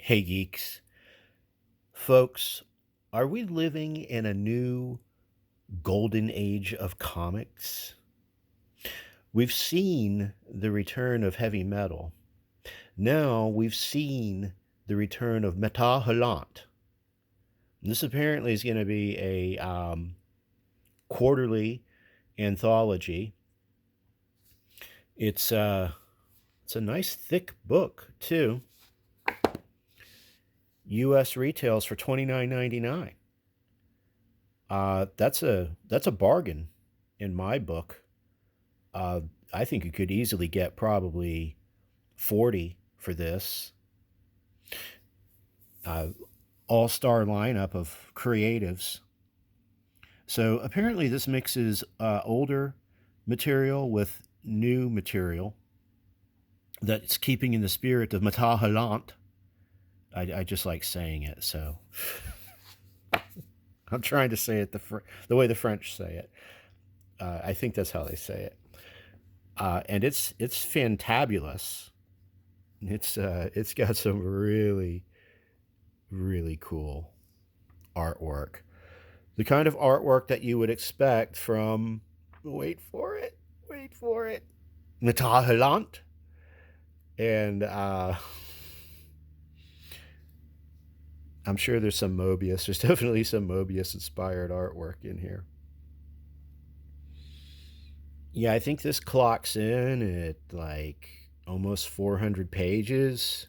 Hey, geeks. Folks, are we living in a new golden age of comics? We've seen the return of heavy metal. Now we've seen the return of Metal Hurlant. This apparently is going to be a quarterly anthology. It's a nice thick book too. U.S. retails for $29.99. That's a bargain in my book. Uh, I think you could easily get probably 40 for this. Uh, All-star lineup of creatives. So apparently this mixes older material with new material that's keeping in the spirit of Metal Hurlant. I just like saying it, so I'm trying to say it the way the French say it. I think that's how they say it. And it's fantabulous. It's got some really really cool artwork. The kind of artwork that you would expect from wait for it, Metal Hurlant. And I'm sure there's some Mobius. There's definitely some Mobius inspired artwork in here. Yeah, I think this clocks in at like almost 400 pages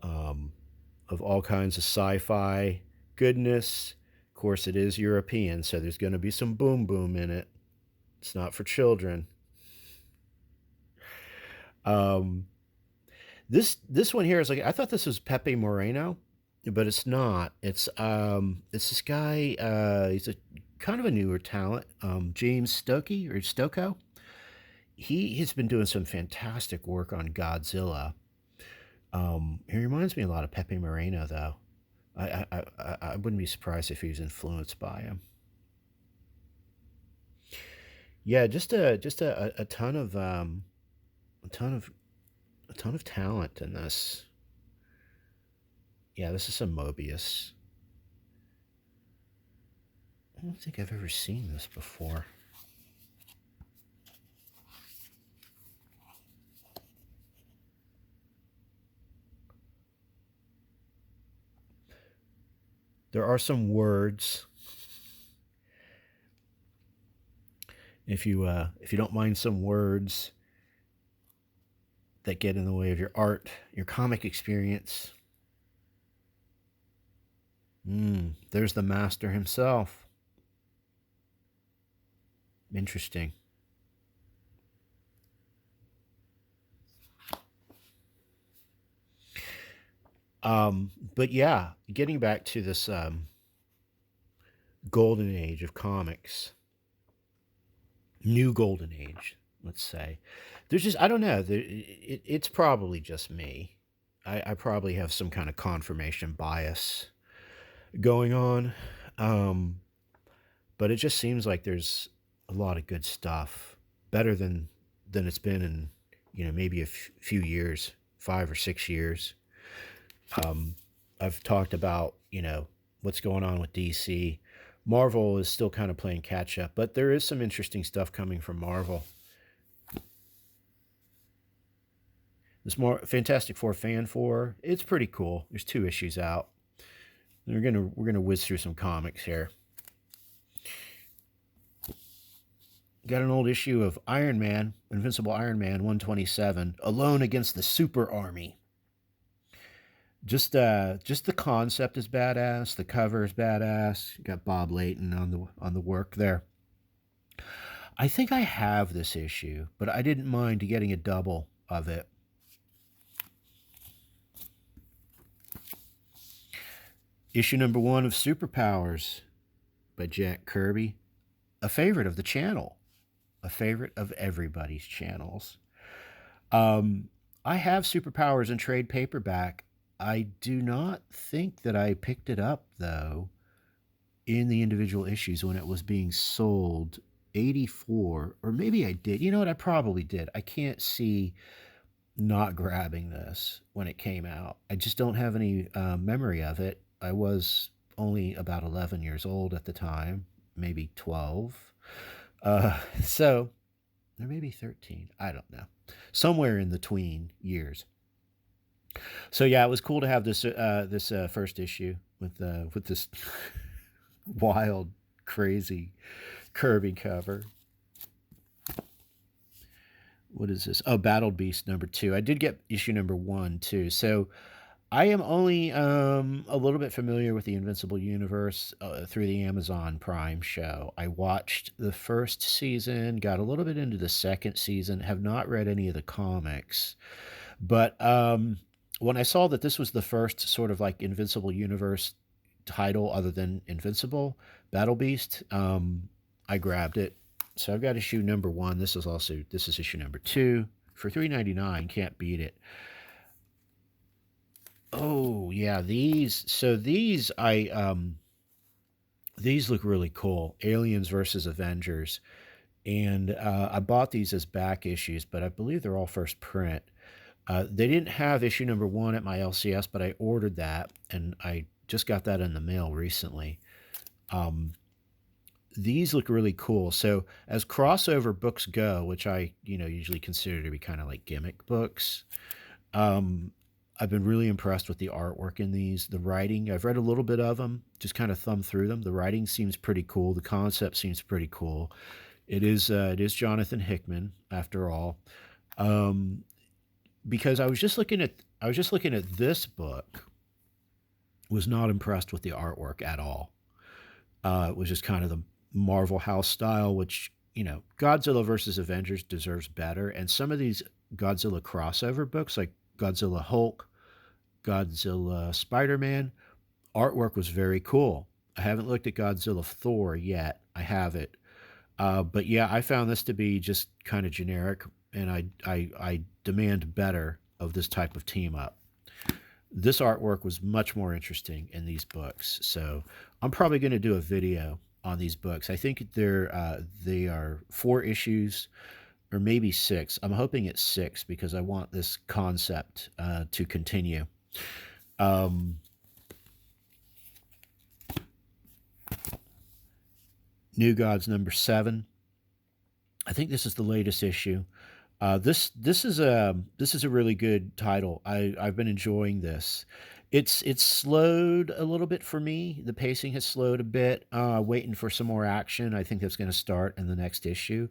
of all kinds of sci-fi goodness. Of course, it is European, so there's going to be some boom boom in it. It's not for children. Um, this one here is like, I thought this was Pepe Moreno, but it's not. It's this guy. He's a kind of a newer talent, James Stokey or Stoko. He has been doing some fantastic work on Godzilla. He reminds me a lot of Pepe Moreno, though. I wouldn't be surprised if he was influenced by him. Yeah, just a ton of a ton of a ton of talent in this. Yeah, this is some Mobius. I don't think I've ever seen this before. There are some words. If you don't mind some words that get in the way of your art, your comic experience. There's the master himself. Interesting. But yeah, getting back to this golden age of comics, new golden age, let's say. There's just, I don't know. It's probably just me. I probably have some kind of confirmation bias going on. Um, but it just seems like there's a lot of good stuff, better than it's been in maybe a few years, 5 or 6 years. Um, I've talked about what's going on with DC. Marvel is still kind of playing catch up, but there is some interesting stuff coming from Marvel. This more Fantastic Four Fanfare, it's pretty cool. There's 2 issues out. We're gonna whiz through some comics here. Got an old issue of Iron Man, Invincible Iron Man 127, alone against the super army. Just the concept is badass. The cover is badass. You got Bob Layton on the work there. I think I have this issue, but I didn't mind getting a double of it. Issue number 1 of Superpowers by Jack Kirby, a favorite of the channel, a favorite of everybody's channels. I have Superpowers in trade paperback. I do not think that I picked it up, though, in the individual issues when it was being sold. 84, or maybe I did. You know what? I probably did. I can't see not grabbing this when it came out. I just don't have any memory of it. I was only about 11 years old at the time, maybe 12. So, or maybe 13. I don't know. Somewhere in the tween years. So yeah, it was cool to have this first issue with this wild, crazy Kirby cover. What is this? Oh, Battle Beast number 2. I did get issue number 1 too. So I am only a little bit familiar with the Invincible universe through the Amazon Prime show. I watched the first season, got a little bit into the second season, have not read any of the comics. But when I saw that this was the first sort of like Invincible universe title other than Invincible, Battle Beast, I grabbed it. So I've got issue number 1. This is issue number 2 for $3.99. Can't beat it. Oh yeah, these look really cool. Aliens versus Avengers, and I bought these as back issues, but I believe they're all first print. They didn't have issue number 1 at my LCS, but I ordered that, and I just got that in the mail recently. Um, these look really cool. So as crossover books go, which I usually consider to be kind of like gimmick books, um, I've been really impressed with the artwork in these. The writing, I've read a little bit of them, just kind of thumb through them. The writing seems pretty cool. The concept seems pretty cool. It is Jonathan Hickman after all. Um, because I was just looking at this book, was not impressed with the artwork at all. It was just kind of the Marvel House style, which Godzilla versus Avengers deserves better. And some of these Godzilla crossover books, like Godzilla Hulk, Godzilla Spider Man, artwork was very cool. I haven't looked at Godzilla Thor yet. I have it. But yeah, I found this to be just kind of generic, and I demand better of this type of team up. This artwork was much more interesting in these books, so I'm probably going to do a video on these books. I think they are 4 issues or maybe 6. I'm hoping it's 6 because I want this concept to continue. Um, New Gods number 7. I think this is the latest issue. This is a really good title. I've been enjoying this. It's slowed a little bit for me. The pacing has slowed a bit. Waiting for some more action. I think that's going to start in the next issue.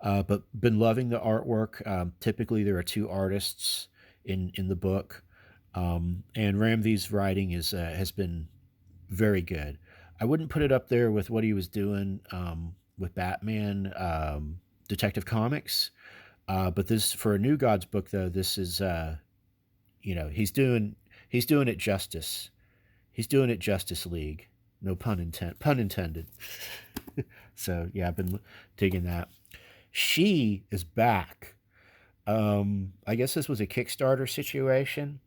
But been loving the artwork. Typically, there are 2 artists in the book, and Ramvi's writing has been very good. I wouldn't put it up there with what he was doing with Batman Detective Comics, but this for a New Gods book though. This is he's doing it justice. He's doing it Justice League. No pun intended. So yeah, I've been digging that. She is back. I guess this was a Kickstarter situation.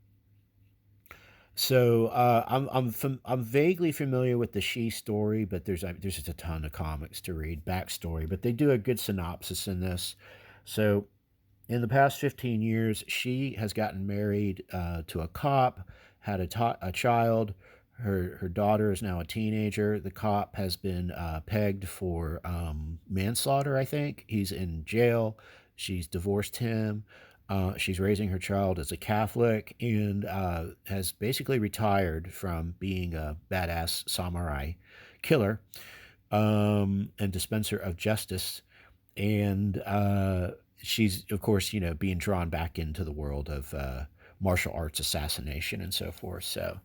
So I'm vaguely familiar with the She story, but there's just a ton of comics to read backstory. But they do a good synopsis in this. So in the past 15 years, she has gotten married to a cop, had a child. Her daughter is now a teenager. The cop has been pegged for manslaughter, I think. He's in jail. She's divorced him. She's raising her child as a Catholic and has basically retired from being a badass samurai killer and dispenser of justice. And she's, of course, being drawn back into the world of martial arts assassination and so forth. So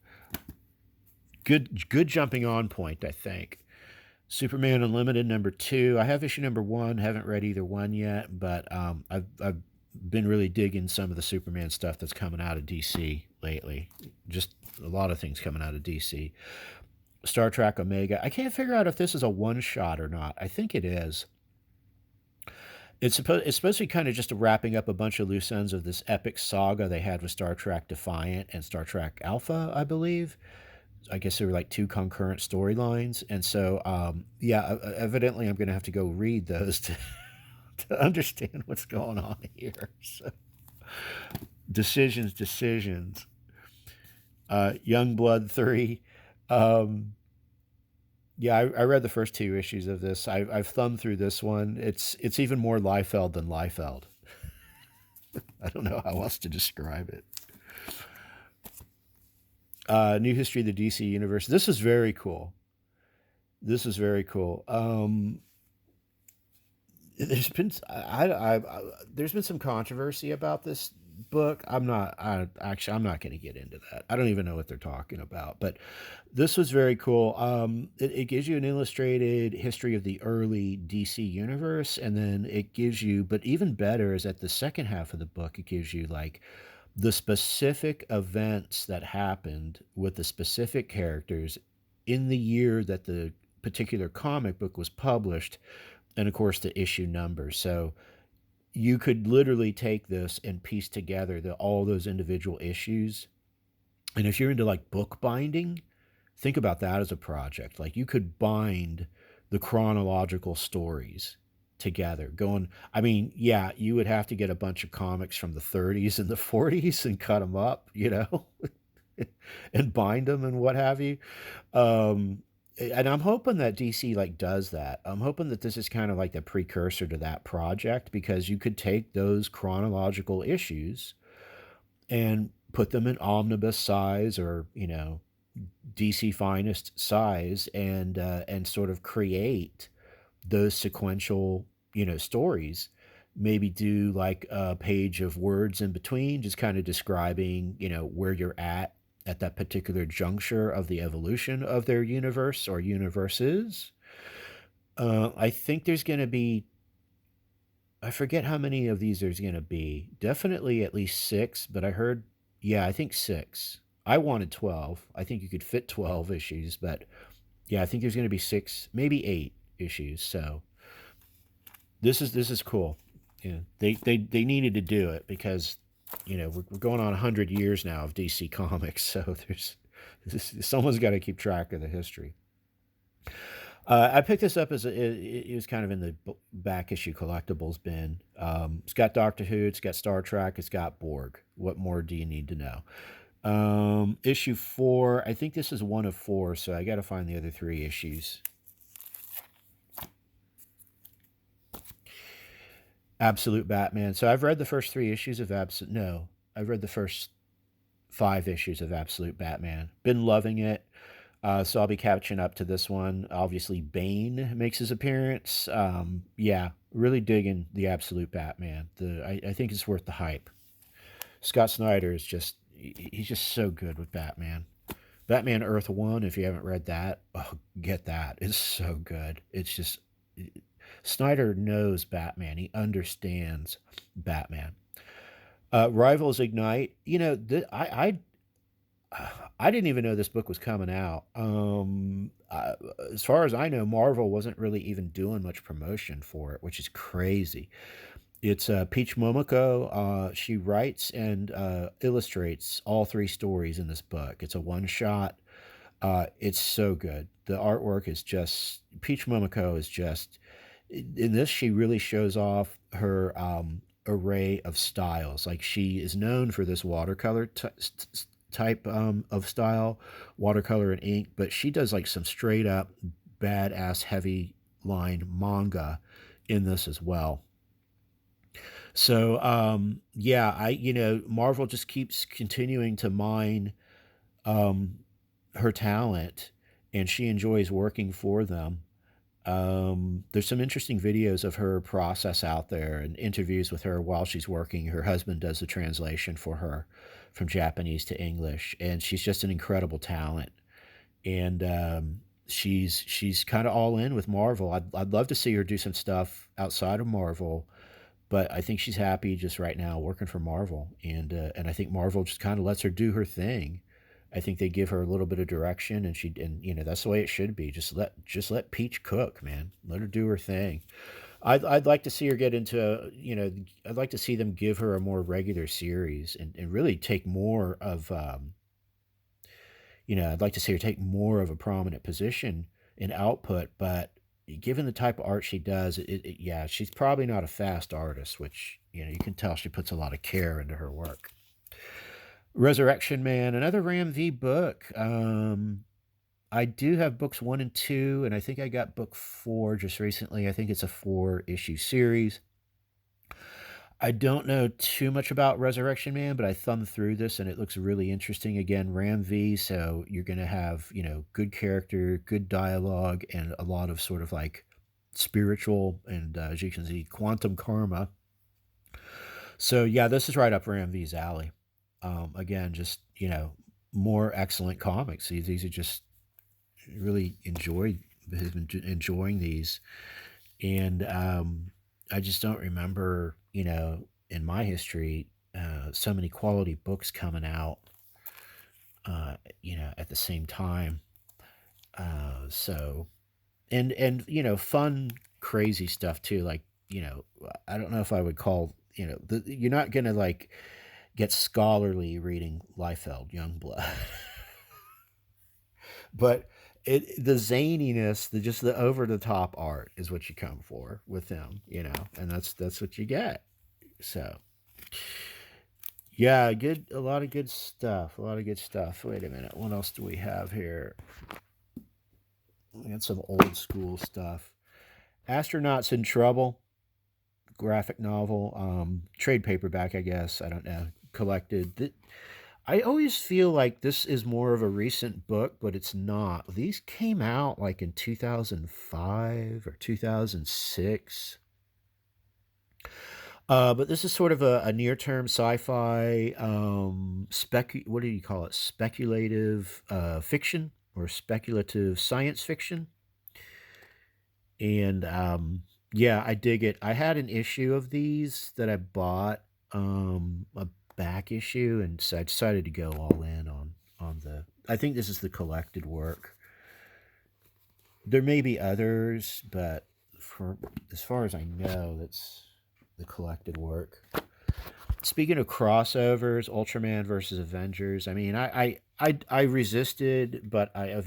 good jumping on point, I think. Superman Unlimited number 2. I have issue number 1. Haven't read either one yet, but I've been really digging some of the Superman stuff that's coming out of DC lately. Just a lot of things coming out of DC. Star Trek Omega. I can't figure out if this is a one shot or not. I think it is. It's supposed to be kind of just a wrapping up a bunch of loose ends of this epic saga they had with Star Trek Defiant and Star Trek Alpha, I believe. I guess there were like 2 concurrent storylines, and so yeah, evidently I'm going to have to go read those to to understand what's going on here. So, decisions. Youngblood 3. Um, yeah, I read the first two issues of this. I've thumbed through this one. It's even more Liefeld than Liefeld. I don't know how else to describe it. New history of the DC universe. This is very cool. This is very cool. There's been there's been some controversy about this book. I'm not going to get into that. I don't even know what they're talking about. But this was very cool. It gives you an illustrated history of the early DC universe, and then it gives you. But even better is at the second half of the book, it gives you like the specific events that happened with the specific characters in the year that the particular comic book was published, and of course the issue number. So you could literally take this and piece together all those individual issues. And if you're into like book binding, think about that as a project. Like you could bind the chronological stories together going, I mean, yeah, you would have to get a bunch of comics from the 30s and the 40s and cut them up, and bind them and what have you. And I'm hoping that DC like does that. I'm hoping that this is kind of like the precursor to that project, because you could take those chronological issues and put them in omnibus size, or DC finest size, and sort of create those sequential stories. Maybe do like a page of words in between, just kind of describing where you're at that particular juncture of the evolution of their universe or universes. I think there's going to be, I forget how many of these there's going to be. Definitely at least six, but I heard, yeah, I think six. I wanted 12. I think you could fit 12 issues, but yeah, I think there's going to be six, maybe eight issues. So this is cool. Yeah, they needed to do it because we're going on 100 years now of DC Comics, so someone's got to keep track of the history. I picked this up as it was kind of in the back issue collectibles bin. It's got Doctor Who, it's got Star Trek, it's got Borg. What more do you need to know? Issue 4. I think this is one of 4, so I got to find the other 3 issues. Absolute Batman. So I've read the first 3 issues of Absolute. No, I've read the first 5 issues of Absolute Batman. Been loving it. So I'll be catching up to this one. Obviously, Bane makes his appearance. Yeah, really digging the Absolute Batman. I think it's worth the hype. Scott Snyder is he's just so good with Batman. Batman Earth One. If you haven't read that, oh, get that. It's so good. It's just Snyder knows Batman. He understands Batman. Rivals Ignite. I didn't even know this book was coming out. As far as I know, Marvel wasn't really even doing much promotion for it, which is crazy. It's Peach Momoko. She writes and illustrates all 3 stories in this book. It's a one shot. It's so good. The artwork is just Peach Momoko is just in this. She really shows off her array of styles. Like she is known for this watercolor type of style, watercolor and ink, but she does like some straight up badass heavy line manga in this as well. So yeah, Marvel just keeps continuing to mine um, her talent, and she enjoys working for them. There's some interesting videos of her process out there and interviews with her while she's working. Her husband does the translation for her from Japanese to English, and she's just an incredible talent. And she's kind of all in with Marvel. I'd love to see her do some stuff outside of Marvel, but I think she's happy just right now working for Marvel, and I think Marvel just kind of lets her do her thing. I think they give her a little bit of direction, and that's the way it should be. Just let Peach cook, man. Let her do her thing. I'd like to see her get into I'd like to see them give her a more regular series, and really take more of I'd like to see her take more of a prominent position in output. But given the type of art she does, yeah, she's probably not a fast artist, which you can tell she puts a lot of care into her work. Resurrection Man, another Ram V book. I do have books 1 and 2, and I think I got book 4 just recently. I think it's a 4-issue series. I don't know too much about Resurrection Man, but I thumbed through this and it looks really interesting. Again, Ram V, so you're going to have, good character, good dialogue, and a lot of sort of like spiritual and, as you can see, quantum karma. So, yeah, this is right up Ram V's alley. Again, just, more excellent comics. These are just really has been enjoying these. And I just don't remember, in my history, so many quality books coming out, at the same time. So, and fun, crazy stuff too. Like, I don't know if I would call, you're not gonna like get scholarly reading Liefeld, Youngblood, but the zaniness, just the over the top art is what you come for with them, and that's what you get. So, yeah, a lot of good stuff, a lot of good stuff. Wait a minute, what else do we have here? We got some old school stuff. Astronauts in Trouble, graphic novel, trade paperback, I guess. I don't know. Collected. I always feel like this is more of a recent book, but it's not. These came out like in 2005 or 2006. But this is sort of a near-term sci-fi, what do you call it? Speculative fiction or speculative science fiction. And yeah, I dig it. I had an issue of these that I bought, a back issue, and so I decided to go all in on the. I think this is the collected work. There may be others, but for as far as I know, that's the collected work. Speaking of crossovers, Ultraman versus Avengers. I mean, I resisted, but I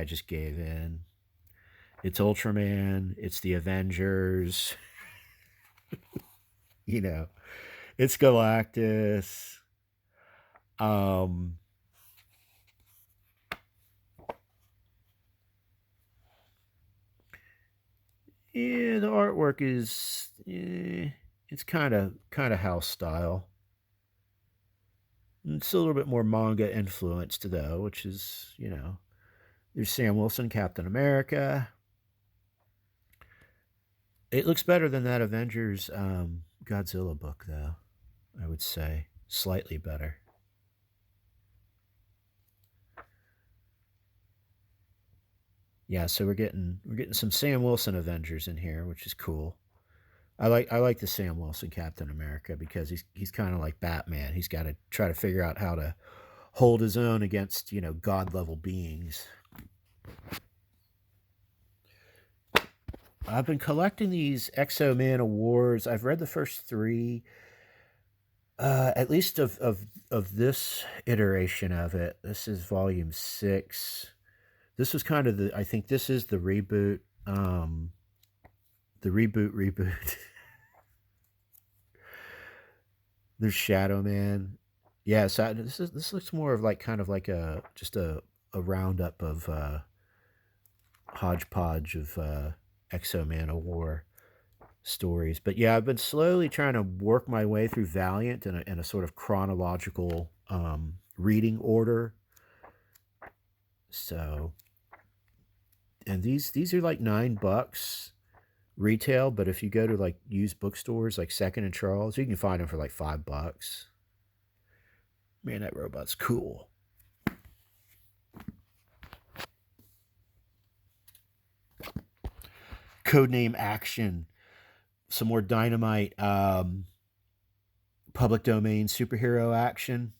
just gave in. It's Ultraman. It's the Avengers. You know, it's Galactus. Um, yeah, the artwork is, it's kind of house style. It's a little bit more manga influenced though, which is, there's Sam Wilson, Captain America. It looks better than that Avengers Godzilla book though. I would say slightly better. Yeah, so we're getting some Sam Wilson Avengers in here, which is cool. I like the Sam Wilson Captain America because he's kind of like Batman. He's got to try to figure out how to hold his own against god level beings. I've been collecting these Exo Man awards. I've read the first three, at least of this iteration of it. This is volume 6. This was kind of I think this is the reboot. The reboot. There's Shadow Man. Yeah, so this looks more of like kind of like just a roundup of hodgepodge of Exo Man of War stories. But yeah, I've been slowly trying to work my way through Valiant in a sort of chronological reading order. So, and these are like $9 retail, but if you go to like used bookstores like Second and Charles, you can find them for like $5. Man, that robot's cool. Codename Action, some more Dynamite, public domain superhero action.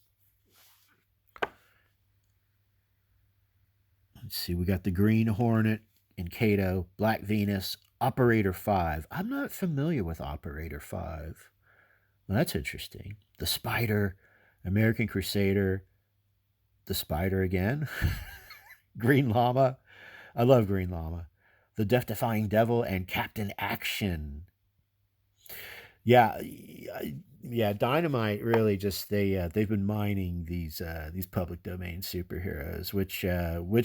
Let's see, we got the Green Hornet and Kato, Black Venus, Operator 5. I'm not familiar with Operator 5. Well, that's interesting. The Spider, American Crusader, the Spider again, Green Llama. I love Green Llama. The Death Defying Devil and Captain Action. Yeah, yeah. Dynamite really just they've been mining these public domain superheroes, which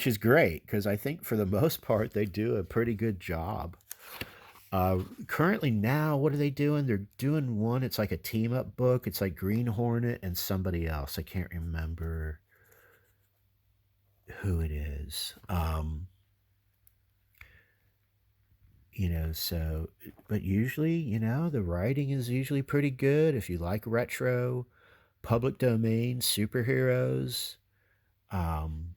is great because I think for the most part they do a pretty good job. Currently now, what are they doing? They're doing one. It's like a team up book. It's like Green Hornet and somebody else. I can't remember who it is. So, but usually, the writing is usually pretty good. If you like retro, public domain superheroes, um,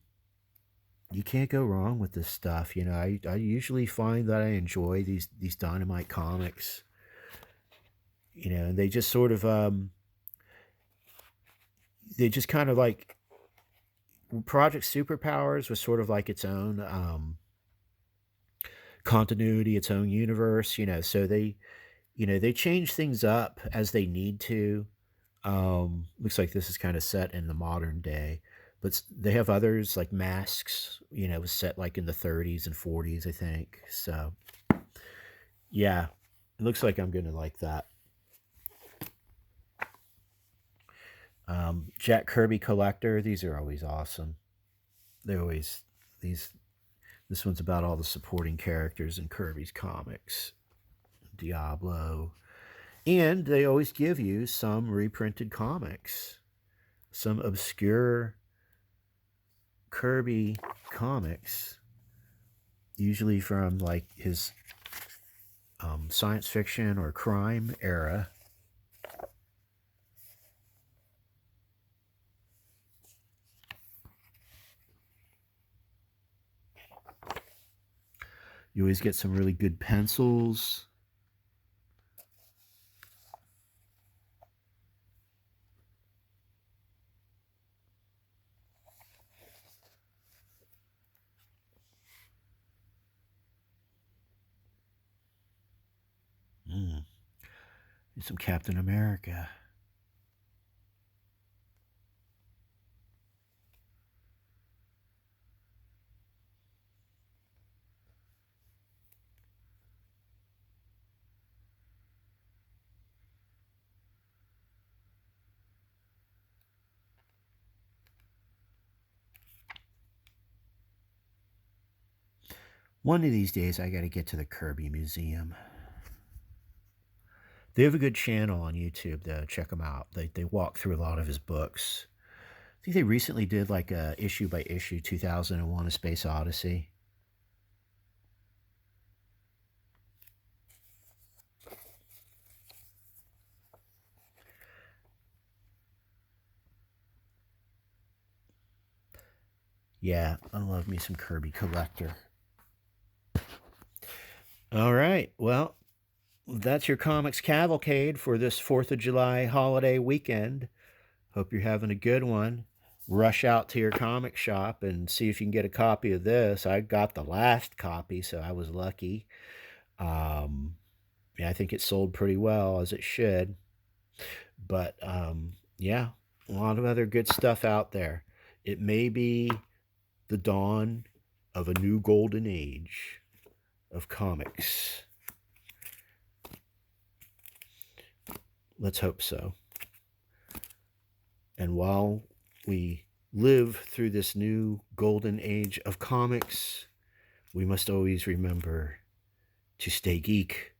you can't go wrong with this stuff. I usually find that I enjoy these Dynamite comics. And they just sort of they just kind of like Project Superpowers was sort of like its own continuity, its own universe. So they change things up as they need to. Looks like this is kind of set in the modern day, but they have others like Masks. Was set like in the 30s and 40s, I think. So yeah, it looks like I'm gonna like that. Jack Kirby Collector. These are always awesome. They always these. This one's about all the supporting characters in Kirby's comics. Diablo. And they always give you some reprinted comics, some obscure Kirby comics, usually from like his science fiction or crime era. You always get some really good pencils. Mm. Some Captain America. One of these days, I got to get to the Kirby Museum. They have a good channel on YouTube, though. Check them out. They walk through a lot of his books. I think they recently did like a issue by issue 2001: A Space Odyssey. Yeah, I love me some Kirby Collector. All right, well, that's your comics cavalcade for this 4th of July holiday weekend. Hope you're having a good one. Rush out to your comic shop and see if you can get a copy of this. I got the last copy, so I was lucky. Yeah, I think it sold pretty well, as it should. But yeah, a lot of other good stuff out there. It may be the dawn of a new golden age of comics. Let's hope so. And while we live through this new golden age of comics, we must always remember to stay geek.